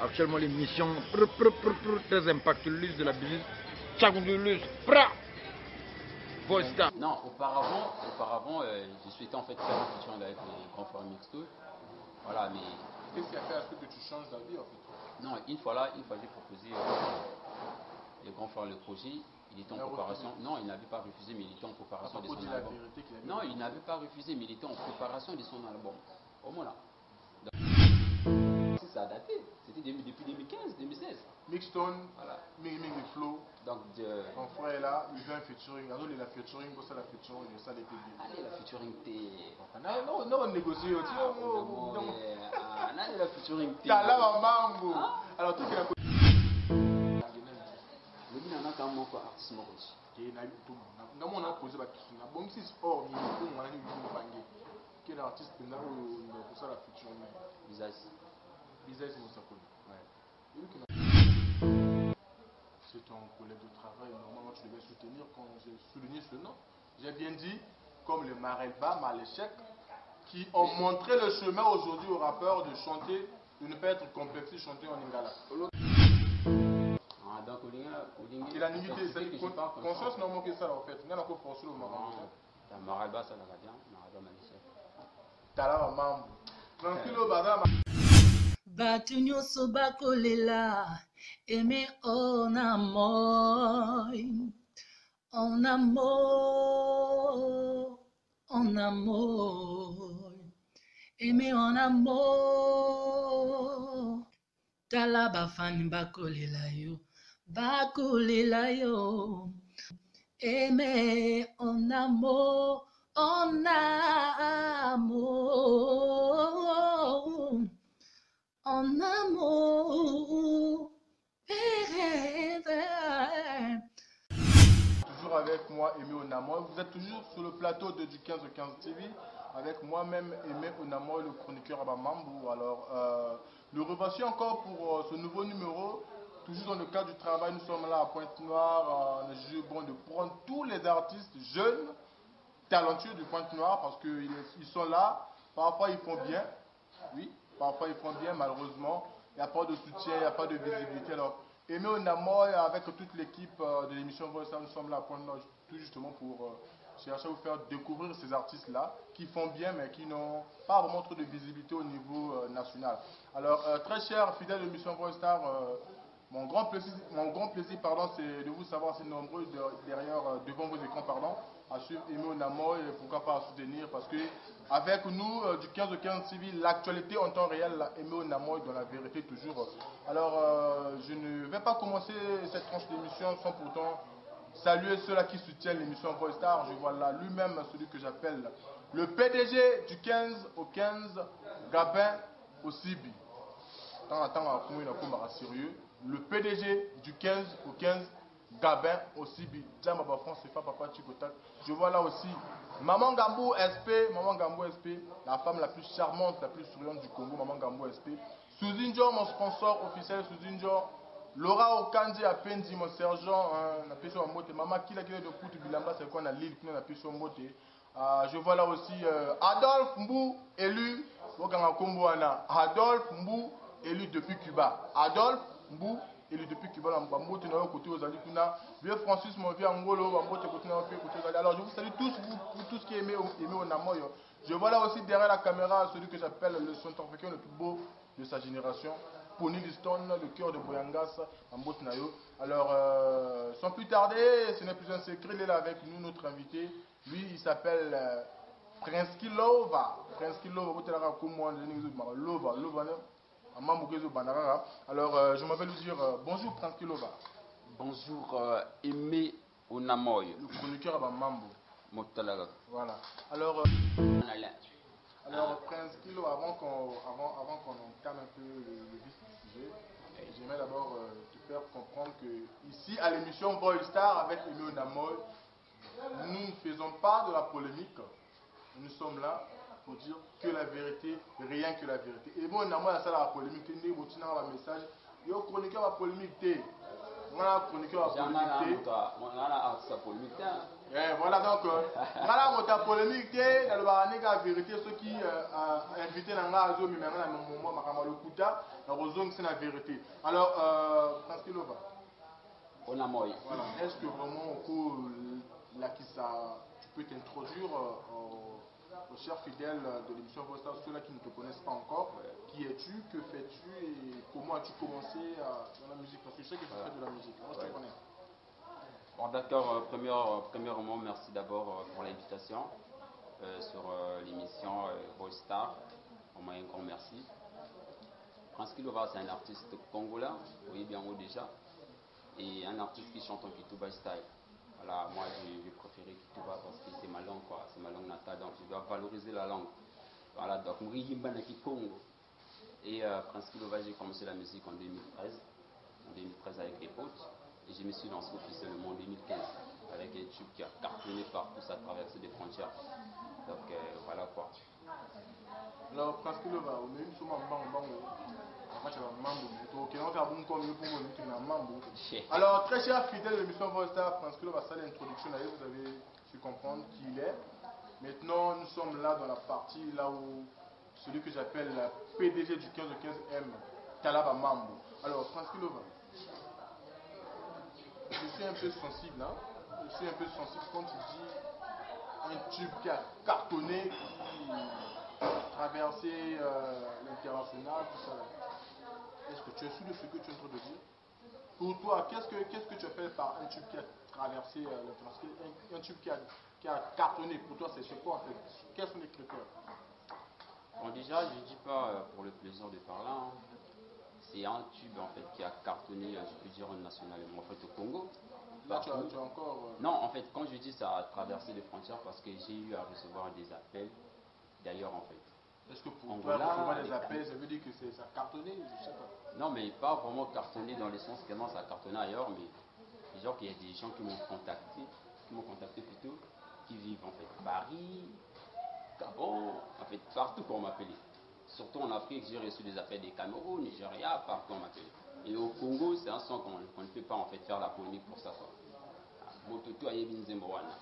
Actuellement, l'émission très impactueuse de la business. Chagoulus, Voice-Star. Non, auparavant, je souhaitais en fait faire un featuring avec les grands frères mixtos. Voilà, mais. Qu'est-ce qui a fait à ce que tu changes d'avis en fait? Non, une fois j'ai proposé les grands frères le projet. Il était en préparation. Non, il n'avait pas refusé, mais il était en préparation de son album. Non, il n'avait pas refusé, mais il était en préparation de son album. Au moins là. Ça a daté. C'était depuis 2015, 2016. Mixstone, voilà. Ming Flow. Donc, mon frère est là, il veut un featuring. Alors, il a featuring, pour ça, la featuring, ça l'était bien. Allez, la featuring, t'es. Non, on négocie aussi. Allez, la featuring, t'es. T'as là, maman. Alors, tout est à côté. Le bien, on a quand même encore artiste Moros. Non, on a posé la question. Bon, si c'est hors, on a eu une bangue. Quel artiste est là pour ça, la featuring? Visage. Visage, c'est Moussa Kone. C'est ton collègue de travail, normalement tu devais soutenir quand j'ai souligné ce nom. J'ai bien dit, comme les Marelba, Maléchek, qui ont montré le chemin aujourd'hui aux rappeurs de chanter, de ne pas être complexé, chanter en lingala. Ah, donc il a négligé, c'est conscience normalement que ça en fait. Il y a encore forcé au moment. Marelba, ça l'a bien, Marelba, Maléchek. T'as là, maman. Tranquille, badama. Batu nyonso bakolela eme en amour, en amour, en amour, eme en amour. Tala bafani bakolela yo, eme en amour, en amour. En amour. Toujours avec moi, Aimé Onamo. Vous êtes toujours sur le plateau de du 15 au 15 TV avec moi-même, Aimé Onamo, le chroniqueur Abamambou. Alors, le revoici encore pour ce nouveau numéro. Toujours dans le cadre du travail, nous sommes là à Pointe-Noire. On a jugé bon de prendre tous les artistes jeunes, talentueux du Pointe-Noire parce qu'ils sont là. Parfois, ils font bien. Oui. Parfois ils font bien, malheureusement. Il n'y a pas de soutien, il n'y a pas de visibilité. Alors, Aimé Onamo, avec toute l'équipe de l'émission Voice-Star, nous sommes là à Pointe-Noire tout justement pour chercher à vous faire découvrir ces artistes-là qui font bien, mais qui n'ont pas vraiment trop de visibilité au niveau national. Alors, très cher fidèle de l'émission Voice-Star, mon grand plaisir, c'est de vous savoir si nombreux devant vos écrans, à suivre Aimé Onamo et pourquoi pas à soutenir, parce que avec nous, du 15 au 15 civil, l'actualité en temps réel, Aimé Onamo est dans la vérité toujours. Alors, je ne vais pas commencer cette tranche d'émission sans pourtant saluer ceux-là qui soutiennent l'émission Voice-Star. Je vois là lui-même celui que j'appelle le PDG du 15 au 15, Gabin au Sibi. Sérieux. Le PDG du 15 au 15, Gabin au Sibi. Je vois là aussi Maman Gambou SP, la femme la plus charmante, la plus souriante du Congo, Maman Gambou SP. Suzinjo, mon sponsor officiel, Suzinjo. Laura Okandi a Pendi, mon sergent, la personne en moté. Maman qui l'a de Koutou Bilamba, c'est quoi, on a l'île, qui n'a plus en moté. Je vois là aussi Adolphe Mbou, élu, Adolphe Mbou, élu depuis Cuba. Adolphe Mbou, élu depuis Cuba, vieux Francis, mon vieux Angolo, alors je vous salue tous, vous tous qui aimez Onamo. Je vois là aussi derrière la caméra celui que j'appelle le centrafricain le plus beau de sa génération, Pony Liston, le cœur de Boyangas, Nayo. Alors, sans plus tarder, ce n'est plus un secret, il est là avec nous, notre invité. Lui, il s'appelle Prince Kilova. Prince Kilova, alors, je m'appelle lui dire bonjour Prince Kilova. Bonjour Aimé Onamo. Le chroniqueur à Mambo. Voilà. Alors, Prince Kilo, avant qu'on entame un peu le vif du sujet, j'aimerais d'abord te faire comprendre que ici à l'émission Voice-Star avec Aimé Onamo, nous ne faisons pas de la polémique. Nous sommes là pour dire que la vérité, rien que la vérité. Et bon, Onamo a ça la polémique, il y a un message, il y a un chroniqueur à la polémique. On a chroniqueur à la polémique. Voilà donc, voilà mon polémique, dans le baranique à vérité, ceux qui invitent dans la zone, mais maintenant, moi, ma kuta, la zone, c'est la vérité. Alors, parce que l'ova. On a moyen. Voilà. Est-ce que vraiment, au cours là, tu peux t'introduire aux chers fidèles de l'émission Vostar, ceux-là qui ne te connaissent pas encore, qui es-tu, que fais-tu et comment as-tu commencé dans la musique? Parce que je sais que tu fais de la musique. Moi, je te connais. Bon, d'accord, premièrement, merci d'abord pour l'invitation sur l'émission Voice Star. Au moins, un grand merci. Prince Kilova, c'est un artiste congolais, vous voyez bien haut déjà, et un artiste qui chante en Kituba style. Voilà, moi j'ai préféré Kituba parce que c'est ma langue, quoi, c'est ma langue natale, donc je dois valoriser la langue. Voilà, donc Mourimba Naki Congo. Et Prince Kilova, j'ai commencé la musique en 2013 avec des potes. Et je me suis lancé officiellement en 2015 avec un tube qui a cartonné partout, ça a traversé des frontières. Donc voilà quoi. Alors, Prince Kilova, on a une somme en banque. Alors, très cher fidèle de l'émission Vostar, Prince Kilova, ça l'introduction, vous avez su comprendre qui il est. Maintenant, nous sommes là dans la partie là où celui que j'appelle la PDG du 15-15M, Talaba Mambo. Alors, Prince Kilova, je suis un peu sensible, hein. Je suis un peu sensible quand tu dis un tube qui a cartonné, qui a traversé l'international, tout ça. Est-ce que tu es sûr de ce que tu es en train de dire? Pour toi, qu'est-ce que tu appelles par un tube qui a traversé l'international, un tube qui a cartonné? Pour toi, c'est quoi en fait? Quels sont les critères? Bon, déjà, je ne dis pas pour le plaisir de parler. Hein. C'est un tube en fait qui a cartonné, je peux dire nationalement, en fait au Congo. Là, tu as encore. Non, en fait, quand je dis ça a traversé les frontières, parce que j'ai eu à recevoir des appels d'ailleurs en fait. Est-ce que pour toi, recevoir des appels, ça veut dire que ça a cartonné? Je sais pas. Non, mais pas vraiment cartonné dans le sens que non, ça a cartonné ailleurs, mais genre qu'il y a des gens qui m'ont contacté plutôt, qui vivent en fait Paris, Gabon, en fait partout pour m'appeler. Surtout en Afrique, j'ai reçu des appels des Cameroun, Nigeria, partout on m'appelle. Et au Congo, c'est un son qu'on ne peut pas en fait faire la polémique pour ça. Mototo ayebi nzembo wana.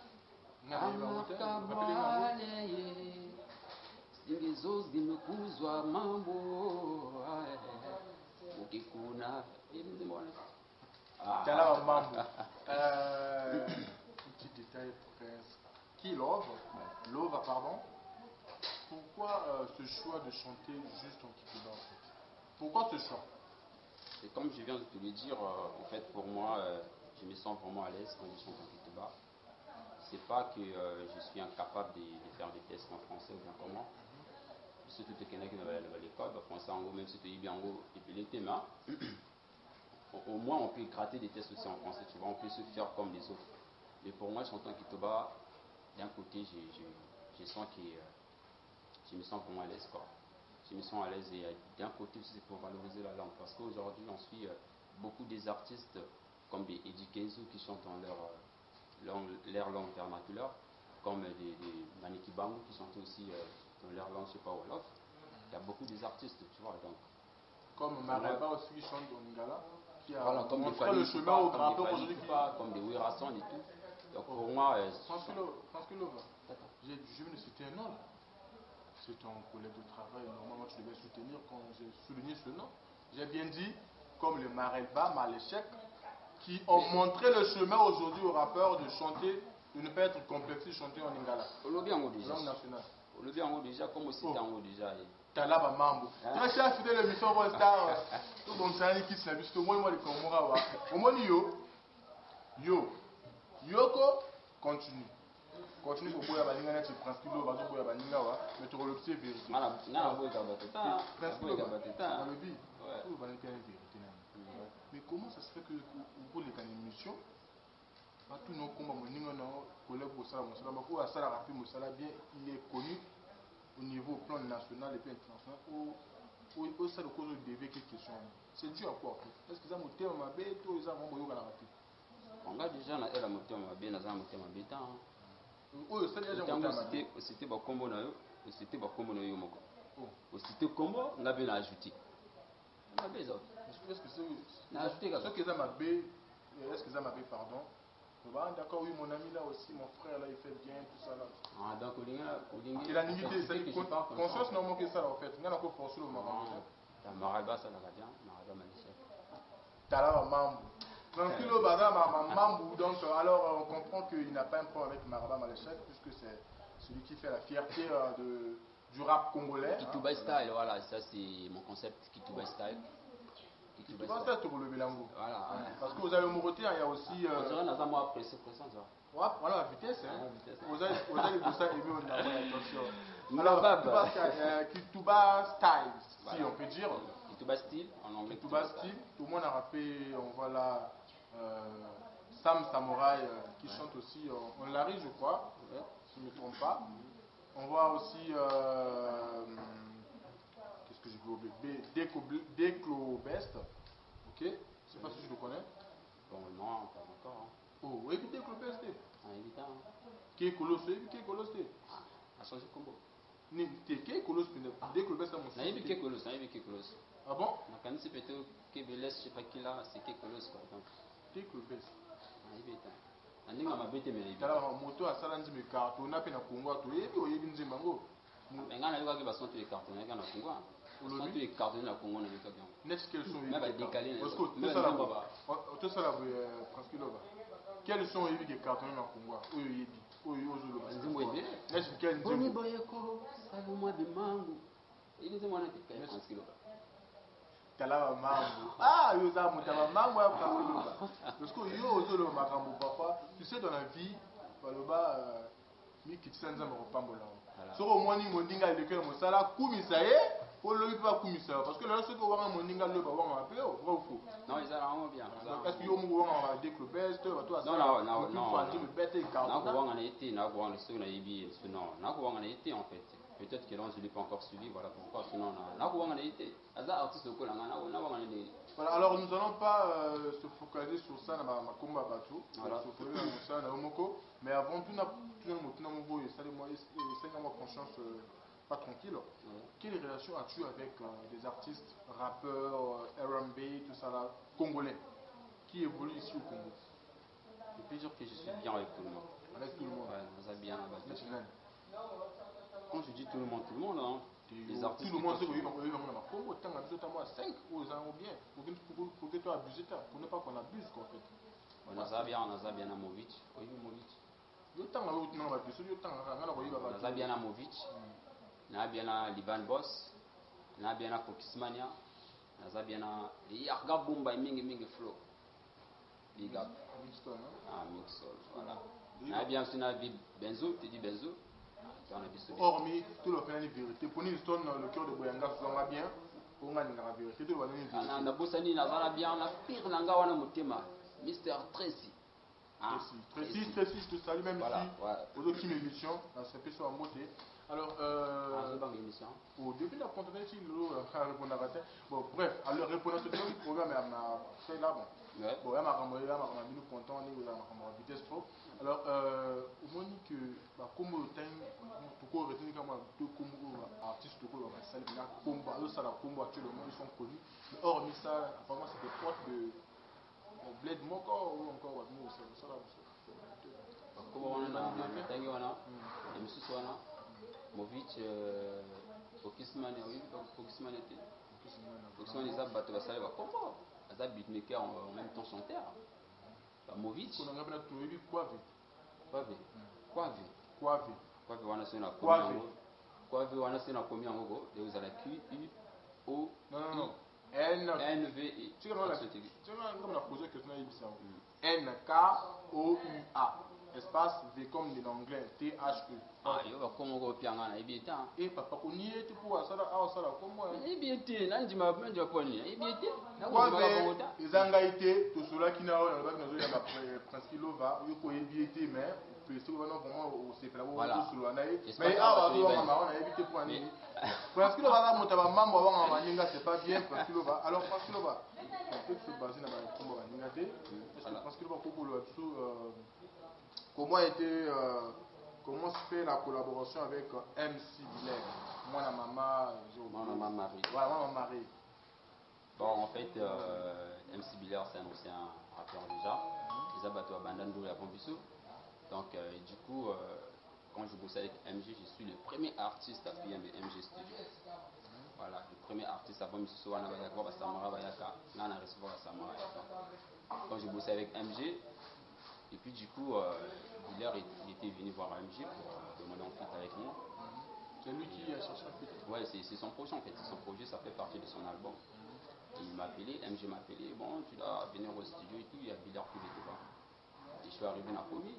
Singizos gimekuzwa mambo. Ukikuna ayebi nzembo wana. Talaba Mambo. Petit détail, Prince. Qui Love? Love, pardon. Pourquoi ce choix de chanter juste en Kituba en fait? Pourquoi ce choix? Et comme je viens de te le dire, en fait pour moi, je me sens vraiment à l'aise quand je chante en Kituba. C'est pas que je suis incapable de faire des tests en français ou bien comment. Surtout que quelqu'un qui va l'école, français en gros, même si tu es bien en gros, et puis les thèmes, au moins on peut gratter des tests aussi en français, tu vois, on peut se faire comme les autres. Mais pour moi, chantant en Kituba, d'un côté, je sens que je me sens vraiment à l'aise, quoi. Je me sens à l'aise et d'un côté c'est pour valoriser la langue parce qu'aujourd'hui on suit beaucoup des artistes comme des Eddie Kenzo qui chantent dans leur langue vernaculaire, comme des Maniki Bango qui chantent aussi dans leur langue, je sais pas, Wolof. Il y a beaucoup des artistes, tu vois, donc. Comme Mareba aussi qui chante en Lingala, qui a voilà, comme montré le chemin au rappeur aujourd'hui. Comme des Wirason et tout. Donc pour moi... Franskilova, je viens de citer un nom. C'est ton collègue de travail, normalement tu devais soutenir quand j'ai souligné ce nom. J'ai bien dit, comme le Marelba, Maléchek, qui ont montré le chemin aujourd'hui aux rappeurs de chanter, de ne pas être complexé, chanter en Lingala. Olobi en déjà. Langue nationale. Olobi en déjà, comme aussi en haut déjà. Talaba Mambo. Très cher fidèle de l'émission Vostar, tout le monde sait qui c'est, puisque moi, les Komora, au moins, Yoko, continue. Continue pour boire baninga net Prince Kilova bazo boya baninga wa mais tu relopser vérité. Na boya kabateta. Prince Kilova babateta. Le bi. Tout baninga vérité na. Mais comment ça se fait que pour les émissions pas tout nos combats moninga na collègue au sala mosala ba ko asala rapi mosala bien, il est connu au niveau plan national et puis international au ça de cause de quelques questions. C'est dû à quoi? Est-ce que ça monte ma bête ou ça mon boyo na rapi? On a déjà na elle monte ma bête na za monte ma bête. C'était pas combo na yo, c'était pas combo na yo moko. C'était combo, on a bien ajouté. On a bien ça. Est-ce que ça m'a bé, est-ce que ça m'a bé, pardon, D'accord, oui, mon ami là aussi, mon frère là, il fait bien, tout ça là. Ah, donc, Il a limité, c'est conscience non que ça là en fait. Il y a encore force le moment. Maraba, ça va bien, Maraba Manichek. T'as Mambo. Tranquille, Mambo. Donc, alors, on comprend qu'il n'a pas un problème avec Maraba Maléchek, puisque c'est celui qui fait la fierté du rap congolais. Kituba Style, voilà, ça c'est mon concept, Kituba Style. Kituba Style, tu le Bélango. Voilà. Parce que vous avez le Moroté, il y a aussi. On dirait dans un mois après, c'est présent, ça. Voilà la vitesse. Vous avez ça aimé au attention. Alors, Kituba Style, si on peut dire. Kituba Style, en anglais. Kituba Style, tout le monde a rappé, on voit là Sam Samouraï qui chante aussi en Larry, je crois, si je ne me trompe pas. On voit aussi, qu'est-ce que j'ai oublié, Déclo Best, ok, je ne sais pas si je le connais. Bon, non, pas encore. Oh, oui, Déclo Best. Ah, évidemment. Qui est colossé, qui est colossé. A changé de combo. Qui est colossé, Déclo Best, c'est mon fils. Naïbi qui est colossé, naïbi qui est colossé. Ah bon? Quand c'est plutôt que Veles, je sais pas qui là, c'est qui est colossé quoi. Qui est colossé? Naïbi est un. Aninga mabete mais naïbi. Tala moto a salandi me carton na pe na Congo to yebi oyebi nzemba ngo. Mais ngana yoka ke bason to carton na kana Congo. Bason to carton na Congo na yoka bien. Next quels sont mais ba décaler. Parce que tout ça là presque là. Quels sont yebi des cartons na Congo? Oyo yebi. Oyo ozolo ba. Nzembo yebi. Next quel nzembo? Boni boyeko, sabu moi de mango. Il est moi na te kai presque là. Tala mambo. Ah, yo za mutaba mambo ya presque là. Parce que yo ozolo makambo papa, tu sais dans la vie, baloba mi kitsanza mo pambola. Soko mwani mondinga lekel mosala kumisa ye, o lobi pa kumisa parce que là ce que wanga mondinga loba wanga pe o, vrai ou faux? Non, ils ont vraiment bien. Est-ce que yo mo wanga Déclo Best, toi ça? Non. Me bête car. Na ko wanga na été, na ko wanga sur na ibi, non, na ko wanga na été en fait. Peut-être que l'on ne l'ai pas encore suivi, voilà pourquoi sinon na ko wanga na été. Aza artiste ko langa na wanga na été. Voilà, alors nous n'allons pas se focaliser sur ça dans ma combat bateau, se focaliser sur ça dans Omoko, mais avant tout, nous avons conscience pas tranquille. Quelle relation as-tu avec des artistes, rappeurs, R&B, tout ça là, congolais, qui évoluent ici au Congo? Je peux dire que je suis bien avec tout le monde. Avec tout le monde? Ouais, nous avons bien abattu. Quand je dis tout le monde, hein. Les artistes. Tout le monde sait qu'il y a un Congo, tant que tu as 5 ou bien, pour que tu abuses, pour ne pas qu'on abuse en fait. On a bien Amovic. Oui, Movic. On a bien Amovic. On a bien Liban Boss. On a bien Kokismania. On a bien Yarga Bumba et Mingi Flow. Big up. Ah, Mixol, voilà. On a bien Benzo, tu dis Benzo. Hormis tout le plan de vérité, pour nous, le cœur de Boyanga se bien, pour nous, la vérité, tout le plan de vérité. On a Bossani, on a bien, on a pire Nanga, on a Motema, Mr. Tracy. Tracy, je te salue même si, aux autres émissions, la CP soit en beauté. Alors, au début de la contente, bon, bref, alors répondre à ce programme, on a fait là, bon. Bon, il y a ma content, il y a ma vitesse trop. Alors, on dit que, comme le temps, tout le retenir comme deux artistes, tout le monde, actuellement, ils sont connus. Mais hormis ça, apparemment, c'est des potes de Bled Moko ou encore ça là. Comme on a Tangiwana, M. Suswana, Movic, Okismane, oui, Okismane était. Okismane, ils ont battu la salle, comment? Ils ont beatmaker en même temps chanteur. Movic. On a appelé Kwavi. Kwavi wana sena komi yango de vous allez Q U O non N V E. Tu comme la posé question N K O U A espace V comme de l'anglais T H E. Ah yo ba komo ko pianga na ibita. Papa ko ni ete pour ça là comme ibiti nandi ma manje ko ni ibiti. Kwavi ezanga ite to cela qui na on va nous ya presque lova yo ko ibiti mais c'est vraiment c'est là où mais on a évité pour aller parce que le va monter ma maman avant maninga c'est pas bien parce que le va alors parce que le va on peut se baser dans la combo maninga parce que le va comment se fait la collaboration avec MC Bilek moi la maman Marie maman Marie. Bon en fait MC Bilek c'est un ancien rappeur déjà ils abattent à Bandando et à Bombiso. Donc, du coup, quand je bossais avec MG, je suis le premier artiste à payer mes MG Studio. Voilà, le premier artiste à Bombiso, on a recevoir Samara Bayaka, là on a recevoir Samara Bayaka. Quand je bossais avec MG, et puis du coup, Villers il était venu voir MG pour demander en feat avec moi. C'est lui qui a cherché un feat? Ouais, c'est son projet en fait. Son projet, ça fait partie de son album. Et il m'a appelé, MG m'a appelé, bon, tu dois venir au studio et tout, il y a Villers qui était là. Et je suis arrivé dans la commune,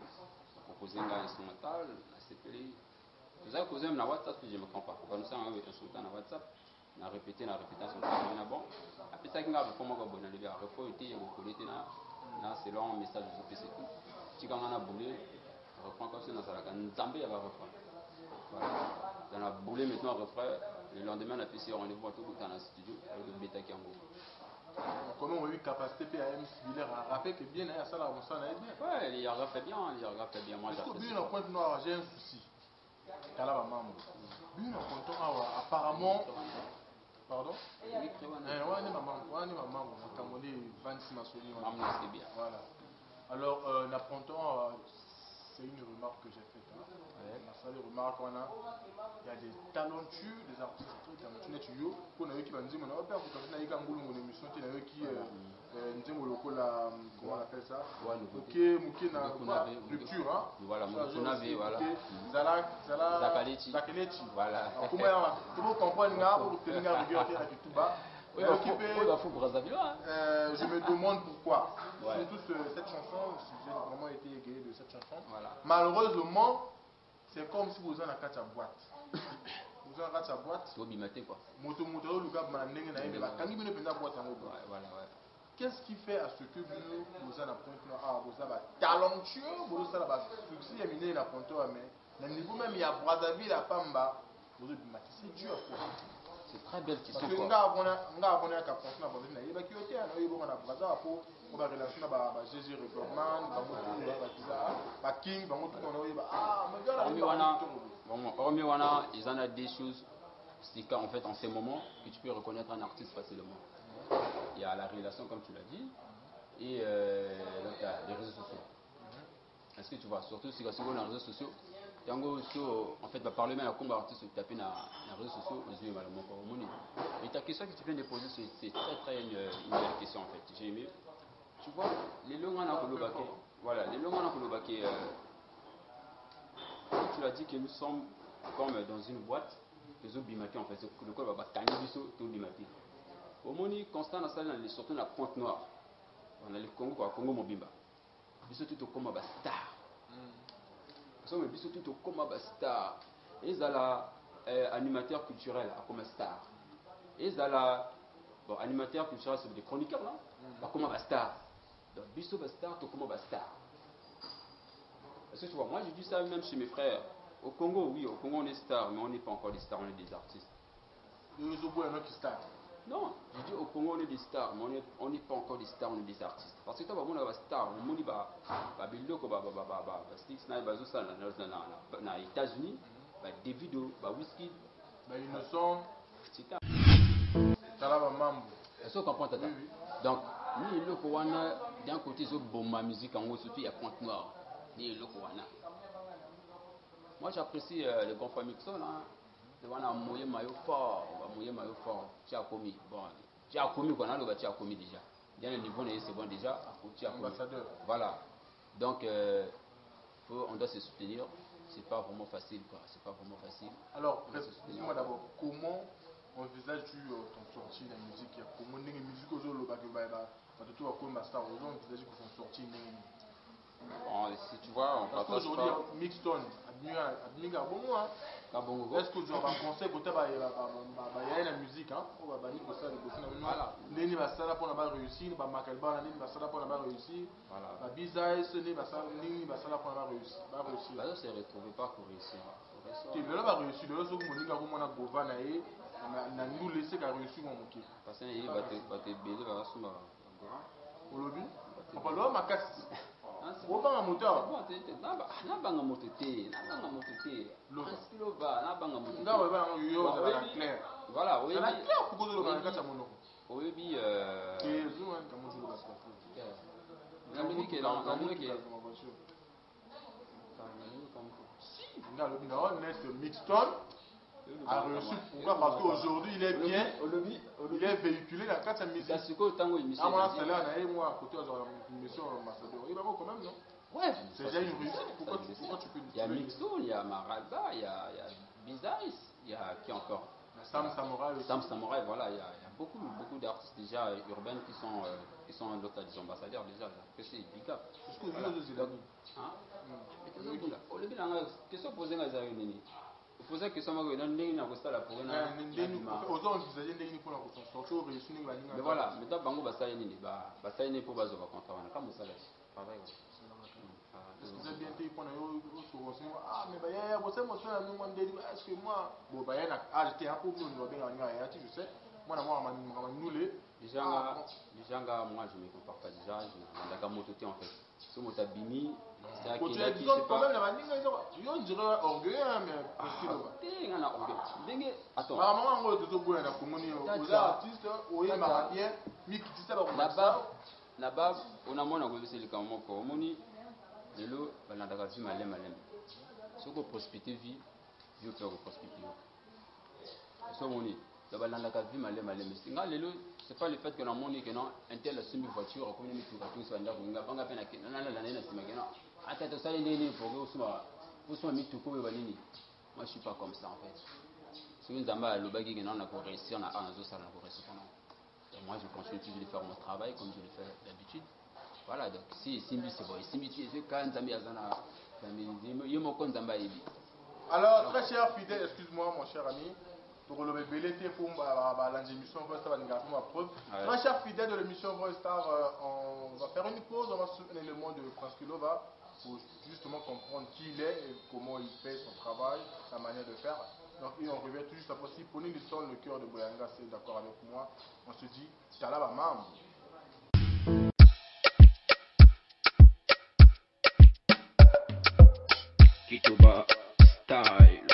j'ai proposé un gars instrumental, à CPL. Vous avez causé même la WhatsApp, je ne me trompe pas. Quand nous sommes un instrumental dans WhatsApp, on a répété son travail. Bon, après ça, il y a un peu de il y a un refrain, il y a un c'est long, message de PC tout. Si quand on a boulé, on reprend comme ça dans la canne, il y a un refrain. Voilà. On a boulé maintenant un refrain. Le lendemain, on a fait rendez-vous à tout dans le studio avec le bêta qui est en gros. Comment on a eu capacité PAM Villers à rappeler que bien, ça là, ça allait bien. Ouais, il y a fait bien, Moi, j'ai apprécié. Bien, point noir, j'ai un souci. Kalaba Mambo. Bien, apparemment. Pardon? Voilà. Alors, c'est une remarque que j'ai faite. C'est une remarque qu'on a. Il y a des talentueux, des artistes très talentueux. Qu'on a eu qui va nous dire, on a peur pour qu'on ait une émission qui a eu qui comment on appelle ça? Ok, Mouké na rupture, hein? Voilà, Mouké voilà. Zakalechi. Voilà. Comment tu peux comprendre pour obtenir la rigueur qui est là tout bas? Je me demande pourquoi. Surtout cette chanson, j'ai vraiment été égayé de cette chanson. Voilà. Malheureusement, c'est comme si vous en avez à boîte. Vous en avez à boîte. Tu vas quoi? Qu'est-ce qui fait à ce que vous en avez talentueux, vous avez succès, il y a mais niveau même il y a Brazzaville, à Pamba, c'est dur. C'est très belle question. Parce que nous avons un cap pour la il y a qui était un Brazza pour la relation avec GG Recordman, King, ils en ont des choses. C'est en fait en ces moments que tu peux reconnaître un artiste facilement. Il y a la relation comme tu l'as dit et donc, il y a les réseaux sociaux. Est-ce que tu vois, surtout si on a les réseaux sociaux, en fait, parler même à combat artiste, taper dans les réseaux sociaux, les yeux malheureusement pas au monde. Et ta question que tu viens de poser, c'est très une belle question en fait. J'ai aimé. Tu vois, les longs en a voilà, les longs en a tu l'as dit que nous sommes comme dans une boîte, les autres bimatés en fait, le corps va gagner du saut, tout bimaté. Au moment constant dans salle, surtout dans la pointe noire, on a le Congo Mobimba. Ils sont tout comme un star. Ils sont tout comme un star. Ils ont animateur culturel comme un star. Ils ont animateur culturel, c'est des chroniqueurs là, comme un star. Donc, ils sont star, tout comme un star. Est-ce que tu vois, moi je dis ça même chez mes frères. Au Congo, oui, au Congo on est star, mais on n'est pas encore des stars, on est des artistes. Non, je dis au Congo on est des stars, mais on n'est pas encore des stars, on est des artistes. Parce que tu vois, on est star, on est aux États-Unis, Davido, Whisky. Ils ne sont. Est-ce que tu comprends, Tata? Donc, ni le Kowana, d'un côté, c'est bon ma musique, en haut, surtout il y a Pointe Noire. Ni le Kowana. Moi j'apprécie les grands familles qui sont là. On a mouillé maillot fort, tu as commis. Bon, tu as commis qu'on a le tu as commis déjà. Bien le niveau c'est bon déjà, tu as commis. Ambassadeur. Voilà. Donc on doit se soutenir. C'est pas vraiment facile quoi. C'est pas vraiment facile. Alors, dis-moi d'abord, comment envisages-tu ton sortie de la musique? Comment les musiques aujourd'hui, tu vas comme master aujourd'hui, envisages qu'on s'en sortit. Bon, si tu vois, on partage pas. Parce qu'aujourd'hui, Mixton, Adminga, bon moi. Est-ce que tu as un conseil pour la musique? Voilà. Nini va ça pour la réussir, va Makalba, Nini va ça pour la réussir. Voilà. La bisaïs, Nini va ça pour la réussir. Là, c'est retrouvé pas pour réussir. Tu veux pas réussir, le reste où Monica Roumana Govanae, on a nous laissé qu'à réussir mon moquet. Parce qu'il va te baiser la race. Au lobby? On va l'homme à casse. On va en moteur. Nabanga mototé, nabanga mototé. L'autre va, nabanga mototé. Voilà, oui. C'est la claire pour que le bagage à mon nom. Oui, Mixton a reçu. Pourquoi? Parce qu'aujourd'hui il est bien, il est véhiculé dans 4 musiques. À mon avis, moi à côté d'une mission ambassadeur. Il va quand même, non? Ouais, c'est déjà une réussite. Pourquoi tu peux dire? Il y a Mixton, il y a Maralba, il y a Bizaïs, il y a qui encore? Sam Samurai. Sam Samurai, voilà, il y a beaucoup d'artistes déjà urbains qui sont d'autres des ambassadeurs déjà. C'est big up. Question posée à Zayonini. Vous posez la question à Zayonini, vous avez la pour mais voilà, maintenant, Bango Basayonini, Basayonini pour Bazo va contraire. Comme ça, pareil. Est-ce que vous avez bien été pour ah, mais est-ce que moi, bon, j'étais un peu plus, je sais, moi, déjà, moi, je ne me compare pas déjà, je n'ai pas mototé en fait. Ce mot tabini, c'est à qui il quand même, on dirait orgueil, mais attends. Là-bas, on a mon avis, c'est le cas où lelo balandaka vie malema soko prospecter vie vieux père prospecter so moni la balandaka vie malema singa lelo c'est pas le fait que na moni que non un tel semi voiture comme ni tout ça ndako nga banga pena ke na sima ke non ata to sale ndeni pour que soit mi tout ko banini moi je suis pas comme ça en fait si vous nzamba lobaki que non na ko réussir na zo sala na ko réussir non moi je continue toujours de faire mon travail comme je le fais d'habitude. Voilà, donc si Simbi c'est bon, Simbi c'est quand Nzambi Azana, alors, très cher fidèle, excuse-moi mon cher ami, pour le BLT pour l'émission Voice Star, très cher fidèle de l'émission Voice Star, on va faire une pause, on va suivre l'élément de Prince Kilova pour justement comprendre qui il est et comment il fait son travail, sa manière de faire. Donc, et on revient tout juste après. Si Pony Lisson, le cœur de Boyanga, c'est d'accord avec moi, on se dit, Talaba Mam. Kitoba style.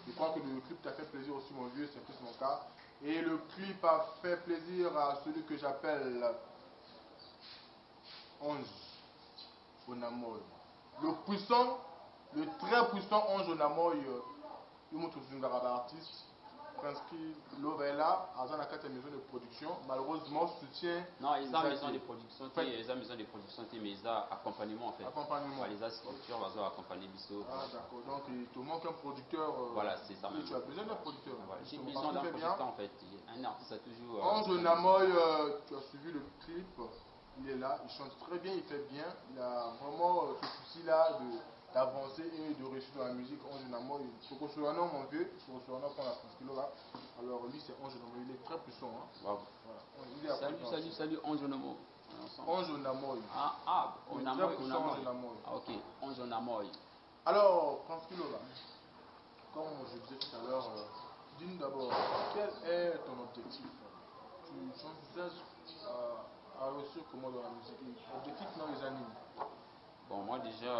Je crois que le clip t'a fait plaisir aussi, mon vieux, c'est plus mon cas. Et le clip a fait plaisir à celui que j'appelle Ange Onamoy. Le puissant, le très puissant Ange Onamoy, il montre un artiste. Prince Lova est là, dans la carte maison de production. Malheureusement, soutien. Non, ils ont maison de production, ils ont maison de production, mais ils ont accompagnement en fait. Accompagnement. Les structures vont accompagner Bissot. Ah, d'accord. Donc, il te manque un producteur. Voilà, c'est ça même. Tu as besoin d'un producteur. Voilà. J'ai besoin d'un producteur en fait. Un artiste a toujours. Ange Namoy, tu as suivi le clip. Il est là, il chante très bien, il fait bien. Il a vraiment ce souci-là d'avancer et de réussir dans la musique. Ange Namoy, Sokosuano, mon vieux, Sokosuano pour la France Kilo là. Alors lui, c'est Ange Namoy, il est très puissant. Hein. Wow. Voilà. Salut, Ange Namoy. Ange Namoy. Namoy. Ah, ok, Ange Namoy. Alors, France Kilo là, comme je disais tout à l'heure, dis-nous d'abord, quel est ton objectif? Tu envisages à réussir comment dans la musique? Objectif dans les animes? Bon, moi déjà,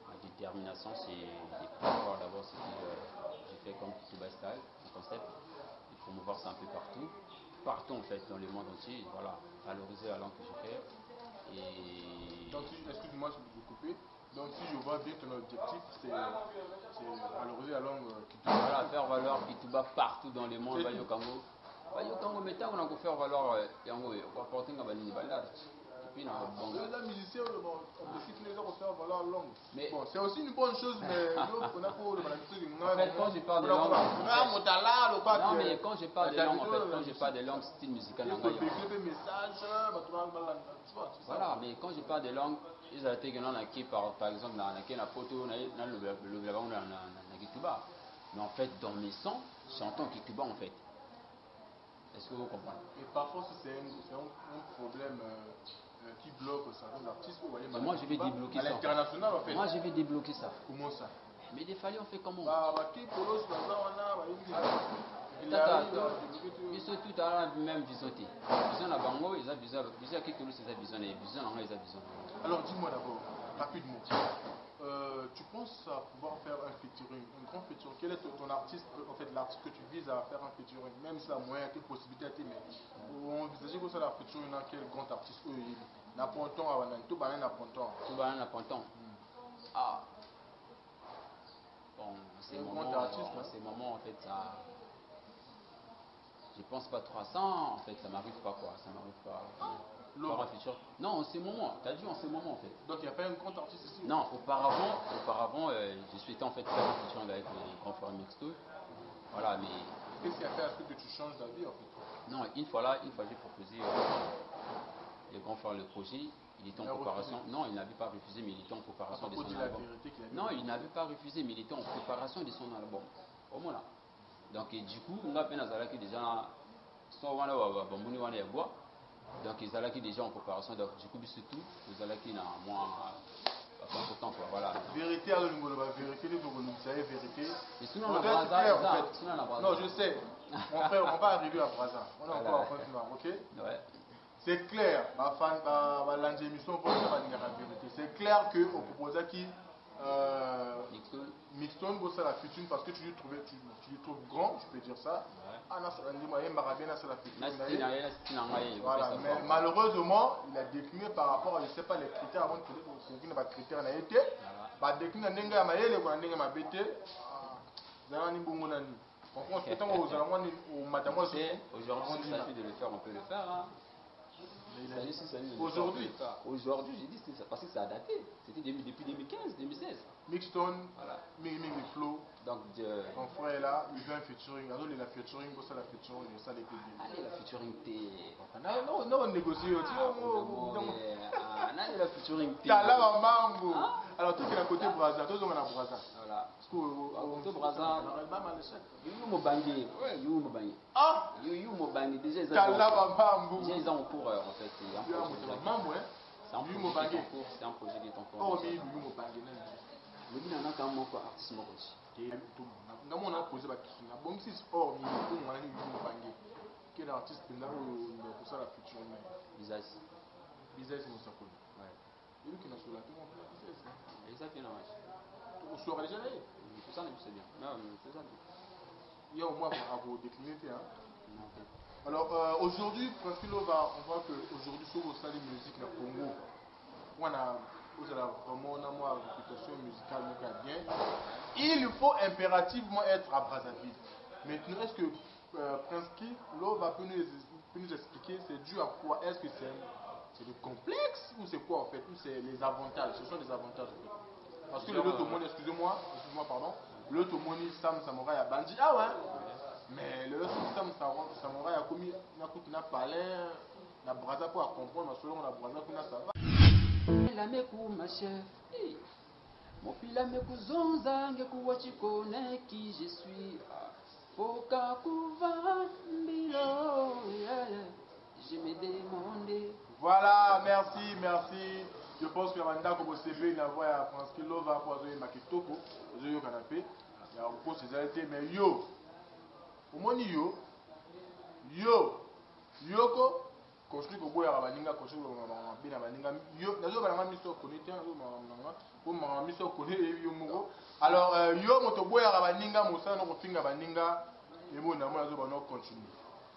ma détermination, c'est de promouvoir d'abord ce que j'ai fait comme Kituba Style, un concept, de promouvoir ça un peu partout en fait, dans le monde entier, voilà, valoriser la langue que je fais. Et... Donc, excuse-moi si je vous couper. Donc, si je vois bien ton objectif, c'est valoriser la langue Kituba. Voilà, faire valoir Kituba partout dans le monde, Bayo Kango. Bayo Kango, mais tant qu'on a faire valoir Yango, on va porter un balini balade. Et la musicien, l'objectif n'est pas de faire valoir la langue. Mais bon, c'est aussi une bonne chose, mais on a pour le en fait, quand je parle de langue, non, mais quand je parle de langue, en fait, quand je parle de langue, style musical, voilà, mais quand je parle de langue, ils ont été qui par exemple dans la photo, dans le Kituba. Mais en fait, dans mes sons, j'entends Kituba en fait. Est-ce que vous comprenez? Et parfois, c'est un problème qui bloque certains artistes. Moi, je vais débloquer ça. À l'international, en fait. Moi, je vais débloquer ça. Comment ça? Mais des fois, on fait comment? Ils sont tous dans la même vision. Vision à Bango, ils ont vision à Kikolo, ils ont vision, et vision à Bango, ils ont vision. Alors, dis-moi d'abord, rapidement. Tu penses à pouvoir faire un featuring, un grand featuring? Quel est ton artiste, en fait, l'artiste que tu vises à faire un featuring? Même si la moyen, quelle possibilité mais on envisage que ça la featuring dans quel grand artiste? N'apponton à Wanan, tout bain n'apponton. Tout bain n'apponton. Ah. Bon, c'est moment en fait, ça. Je pense pas trop à ça, en fait, ça m'arrive pas quoi, ça m'arrive pas. Non, en ce moment, t'as dit en ce moment en fait. Donc il n'y a pas un grand artiste ici? Non, auparavant je souhaitais en fait faire un featuring avec les grands frères Mixto. Voilà, mais. Qu'est-ce qui a fait à ce que tu changes d'avis en fait? Non, une fois j'ai proposé les grands frères le projet, il était en préparation. Non, il n'avait pas refusé, mais il était en préparation de son album. Non, il n'avait pas refusé, mais il était en préparation de son album. Au moins là. Donc du coup, on a peine à déjà soit on a bambou on est bois. Donc ils allaient déjà en préparation. Donc du coup, surtout, vous allez qui n'a moins pas autant quoi. Voilà. Vérité à l'Ungoloba, vérité les Bogolou, vous savez vérité. Et sinon on a Braza. Non, je sais. Mon frère, on va arriver à Braza. On est encore en fin de mois, ok? Ouais. C'est clair, c'est clair qu'on proposait qui Mixton bosse à la future parce que tu lui trouves grand, tu peux dire ça. Voilà, mais malheureusement, il a décliné par rapport à, je ne sais pas, les critères avant de trouver les critères n'a été. Il a décliné n'enga maïle ou n'enga mabete. Aujourd'hui, ça fait de le faire, on peut le faire. Hein. Aujourd'hui, j'ai dit c'est parce que ça a daté. C'était depuis 2015, 2016. Mixton, voilà. Flow. Donc, mon frère est là, il veut un featuring. Alors, il a featuring, ça la featuring, ça les peut bien. Allez, la featuring t'es. Non, on négocie. La featuring t'es. Alors, tout est à côté Braza, tout le monde à Braza. Voilà. Parce que Braza. You Mobangi. You Mobangi. Ah! You Mobangi. Déjà, ils ont en cours en fait. C'est un projet qui est en cours. Oh, mais You Mobangi. Il y a un artiste aussi. On a posé la question. Bon, si c'est hors, quel artiste est là pour ça la future? Bizaz. Bizaz, c'est Moussakol. Ouais. Il y a qui n'a pas exactement. On sera déjà là. Tout ça, c'est bien. Non, c'est ça. Il y a au moins à vous décliner. Alors, aujourd'hui, on voit qu'aujourd'hui, sur le salle de musique, le Congo, on a vous allez vraiment avoir une réputation musicale bien. Il faut impérativement être à Brazzaville. Maintenant, est-ce que Prince Kid Lova peut nous expliquer c'est dû à quoi? Est-ce que c'est le complexe ou c'est quoi en fait? Ou c'est les avantages? Ce sont des avantages en fait. Parce que le Lotomoni, excusez-moi, pardon, le Lotomoni Sam Samouraï a bandit, ah ouais, mais le Sam Samouraï a commis n'a parlé, n'a Brazza pour comprendre, selon la Brazza qu'on a ça va. La meku ma chef, mopila meku zonza ngeku wachikone qui je suis. Foka kuva mbilo, je me demandais. Voilà, merci. Je pense que la bande comme CV il a voix à France qui l'ova pour jouer makitoko, jouer au canapé. Il y a beaucoup ces arrêtés mais yo. Au moins yo ko construit ko boya baninga construit ko bina baninga yo nazo balanga miso connecté nazo manga ko manga miso connecté yo moko. Alors yo moto boya baninga mosa no ko finga baninga et bon na nazo ba no continue.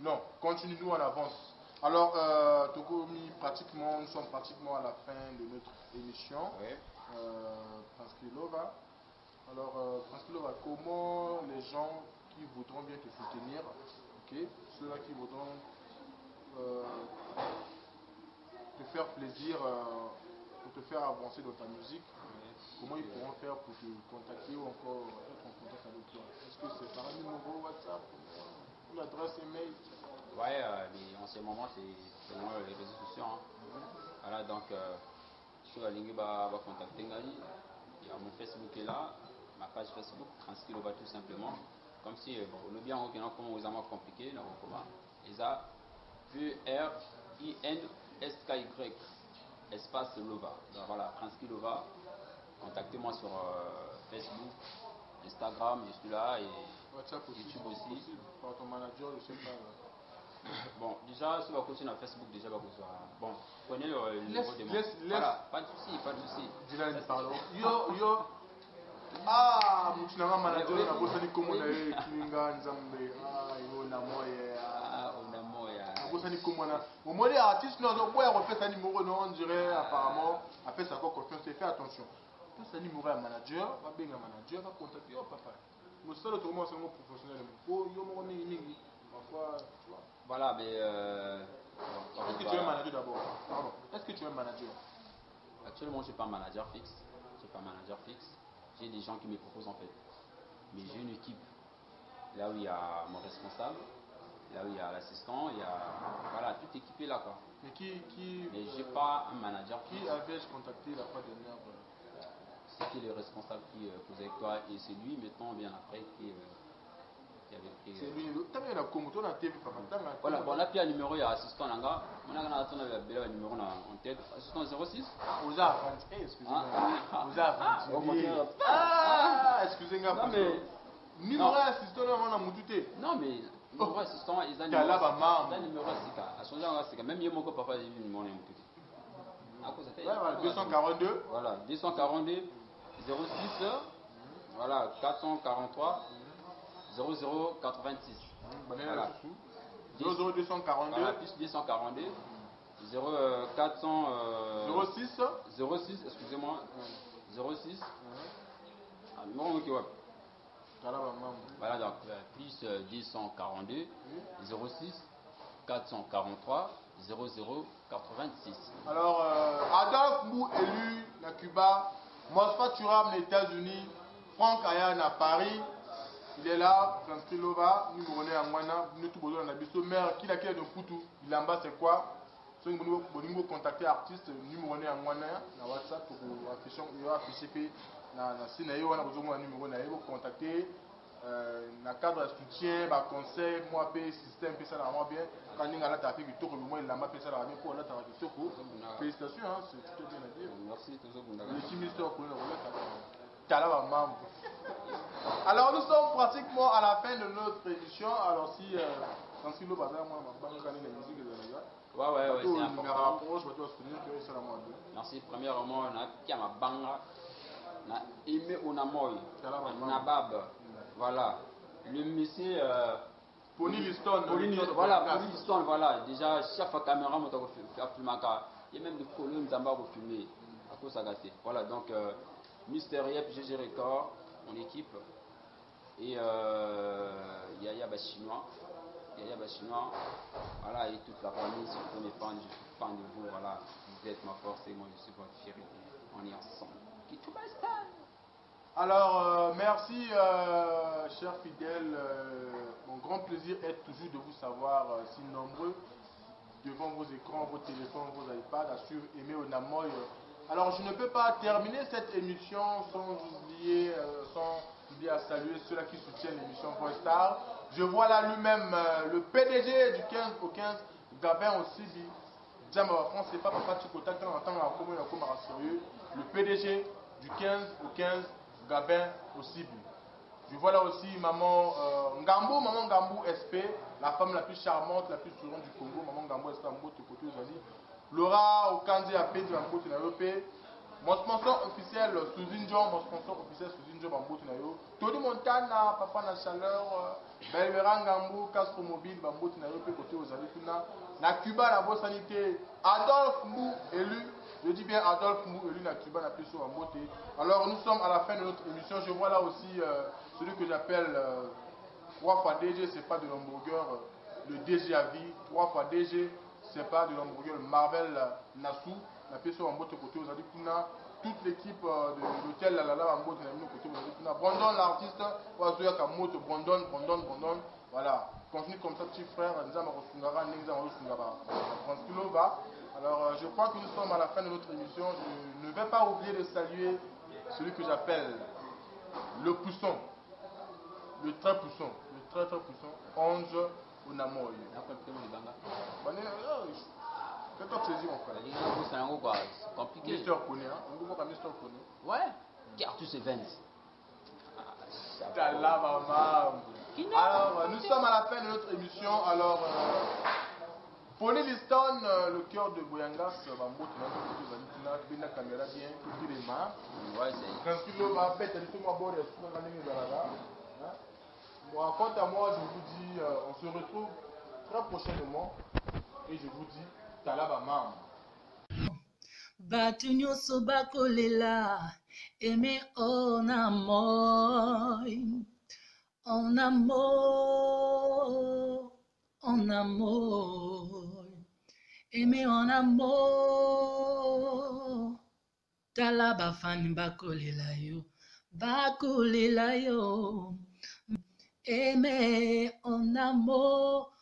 Non, continue nous en avance. Alors, nous sommes pratiquement à la fin de notre émission. Oui. Prince Kilova. Alors, Prince Kilova, comment les gens qui voudront bien te soutenir, okay, ceux-là qui voudront te faire plaisir, pour te faire avancer dans ta musique, comment ils pourront faire pour te contacter ou encore être en contact avec toi? Est-ce que c'est par un numéro WhatsApp ou l'adresse email? Ouais, en ce moment, c'est moi les réseaux sociaux. Hein. Voilà, donc, sur la ligne, va contacter Ngali. Il y a mon Facebook qui est là, ma page Facebook, Prince Kilova tout simplement. Comme si, le bien, on a comment vous avez compliqué, là, comment. Et ça, PRINSKY, espace Lova. Donc, voilà, Prince Kilova. Contactez-moi sur Facebook, Instagram, je suis là, et WhatsApp aussi, YouTube aussi. Par ton manager, je sais pas. Bon, déjà, sur la continuer à Facebook, déjà, bon, prenez le numéro de mon. Voilà, pas de souci. Dylan, pardon. Yo. Ah, Moutinanga manager, na bosani komo na ye, Kilinga, Nzambe. Ah, yo na moya. Ah, on a moya. Na bosani komo na. Au moins, les artistes, nous avons refait un numéro, non, on dirait, apparemment, après ça, quoi, confiance, fais attention. Tout un numéro à manager, va bien un manager, va contacter, oh papa. Nous sommes le tournoi, c'est un professionnel. Oh, yo, mon nez, parfois, tu vois. Voilà, mais. Est-ce que tu es un manager d'abord? Pardon. Est-ce que tu es un manager? Actuellement, je ne suis pas un manager fixe. J'ai des gens qui me proposent en fait. Mais j'ai une équipe. Là où il y a mon responsable, là où il y a l'assistant, il y a. Voilà, tout équipé là quoi. Mais Mais je n'ai pas un manager. Qui avais-je contacté la fois dernière? C'était le responsable qui causait avec toi et c'est lui maintenant bien après qui avait pris. C'est lui. Voilà, bon là puis il y a un numéro, il y a assistant là-bas. On a un numéro en tête. Assistant 06. Vous avez excusez-moi. Vous avez excusez-moi. Non mais. Numéro assistant là, on a moututé. Non mais. Numéro assistant, ils ont un numéro à son c'est même il y a mon papa, il y a un numéro moututé. À cause de 242. Voilà, 242 06. Voilà, 443. 0086. Voilà. 00242. Voilà, plus 242. 0400. 06, excusez-moi. 06. Numéro qui voilà, donc plus 242. 06 443 0086. Alors, Adolphe Mou élu à Cuba, Mosfa Turam les États-Unis, Franck Ayan à Paris. Il est là, Prince Kilova, nous nous à Mwana, nous tout besoin d'abisso, mère, qui l'a de Poutou, il en bas c'est quoi? Si vous voulez contacter artiste, nous à Mwana, na WhatsApp pour afficher, na Sinaïo, on a besoin d'un numéro, vous contacter, na cadre de soutien, conseil, moi, système, ça va bien. Quand il y a la tapique, il moi, il l'a pas ça va bien pour la tapique. Félicitations, c'est tout bien à dire. Merci, toujours le chimiste pour le alors nous sommes pratiquement à la fin de notre émission. Alors si Francilo Bazar, moi, je vais la musique de la ouais, c'est important. Merci. Premièrement, on a Kiama Banga, on a Aimé Onamoy, Nabab, voilà. Le monsieur. Pony Liston. Voilà, Pony Liston, voilà. Déjà, chef à caméra, il y a même des colonnes Zamba pour filmer. Ako Sagate. Voilà, donc Mister Yep, GG Record, mon équipe. Et Yaya Bachinois. Yaya Bachinois. Voilà, et toute la famille, surtout mes fans, je suis fan de vous. Voilà, vous êtes ma force et moi je suis votre fierté. On est ensemble. Alors, merci, chers fidèles. Mon grand plaisir est toujours de vous savoir si nombreux devant vos écrans, vos téléphones, vos iPads, à suivre Aimé Onamoy. Alors, je ne peux pas terminer cette émission sans oublier à saluer ceux-là qui soutiennent l'émission Voix Star. Je vois là lui-même le PDG du 15 au 15, Gabin aussi. Diam France, c'est pas papa Chikota quand on entend la commune sérieux. Le PDG du 15 au 15, Gabin aussi. Je vois là aussi maman Ngambou SP, la femme la plus charmante, la plus souriante du Congo. Maman Ngambou SP, Laura Okanzi AP du Mambo Tunayope. Mon sponsor officiel Suzinjo, mon sponsor officiel Suzinjo Mambo Tunayo. Tony Montana, Papa na Chaleur, Belvera Ngambou, Castro Mobile, Mambo Tunayope, côté aux Alifuna. Na Cuba, la bonne sanité. Adolphe Mou, élu. Je dis bien Adolphe Mou, élu na Cuba, na plus sur Mambo. Alors nous sommes à la fin de notre émission. Je vois là aussi celui que j'appelle 3 fois DG, c'est pas de l'hamburger, le DG à vie. 3 fois DG, c'est pas de l'hamburger, Marvel Nassou, la personne en botte côté aux Adipuna, toute l'équipe de l'hôtel La en botte côté aux Adipuna, Brandon l'artiste, Oazoya Kamoto, Brandon, voilà, continue comme ça petit frère, Nzama Rosungara, Nzama Rosungara, alors je crois que nous sommes à la fin de notre émission, je ne vais pas oublier de saluer celui que j'appelle le pousson, le très puissant, Ange Onamoy. Fais-toi plaisir, mon frère. C'est compliqué. Mister Kone, hein? On voit comme Mister Kone. Ouais. Cartus Events. Alors, nous sommes à la fin de notre émission. Alors, Pony Liston, le cœur de Boyangas, la caméra bien, qui les mains. Ouais, c'est. Bon, quant à moi, je vous dis, on se retrouve très prochainement. Et je vous dis, Talaba Mam. Batu nyonso bakolela Aimé Onamoy, en amour, Aimé en amour. Talaba fan bakolela yo. Aimé en amour,